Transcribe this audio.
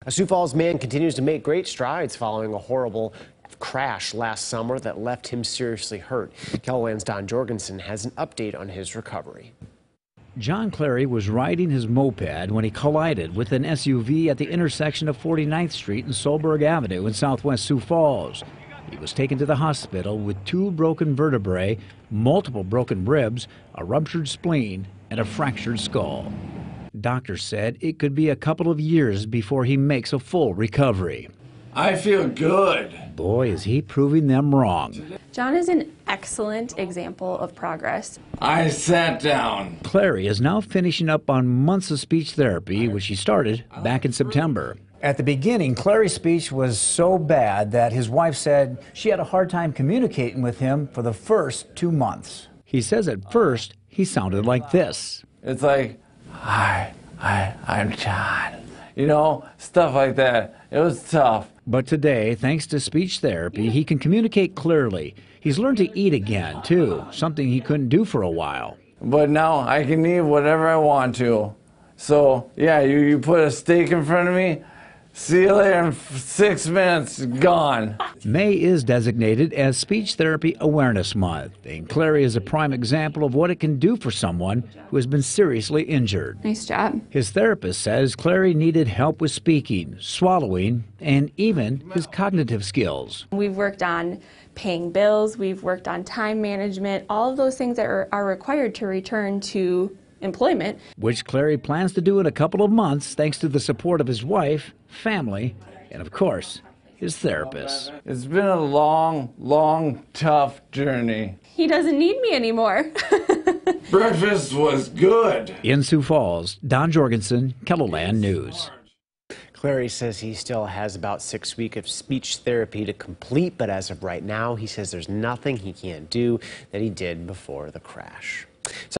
A Sioux Falls man continues to make great strides following a horrible crash last summer that left him seriously hurt. KELOLAND's Don Jorgensen has an update on his recovery. John Clary was riding his moped when he collided with an SUV at the intersection of 49th Street and Solberg Avenue in southwest Sioux Falls. He was taken to the hospital with 2 broken vertebrae, multiple broken ribs, a ruptured spleen, and a fractured skull. Doctors said it could be a couple of years before he makes a full recovery. I feel good. Boy, is he proving them wrong. John is an excellent example of progress. I sat down. Clary is now finishing up on months of speech therapy, which he started back in September. At the beginning, Clary's speech was so bad that his wife said she had a hard time communicating with him for the first 2 months. He says at first he sounded like this. It's like, hi, I'm John. You know, stuff like that. It was tough. But today, thanks to speech therapy, he can communicate clearly. He's learned to eat again, too, something he couldn't do for a while. But now I can eat whatever I want to. So, yeah, you put a steak in front of me, see you later in 6 minutes, gone. May is designated as Speech Therapy Awareness Month, and Clary is a prime example of what it can do for someone who has been seriously injured. Nice job. His therapist says Clary needed help with speaking, swallowing, and even his cognitive skills. We've worked on paying bills, we've worked on time management, all of those things that are required to return to employment. Which Clary plans to do in a couple of months thanks to the support of his wife, family, and of course, his therapist. It's been a long, tough journey. He doesn't need me anymore. Breakfast was good. In Sioux Falls, Don Jorgensen, KELOLAND News. Clary says he still has about 6 weeks of speech therapy to complete, but as of right now, he says there's nothing he can't do that he did before the crash.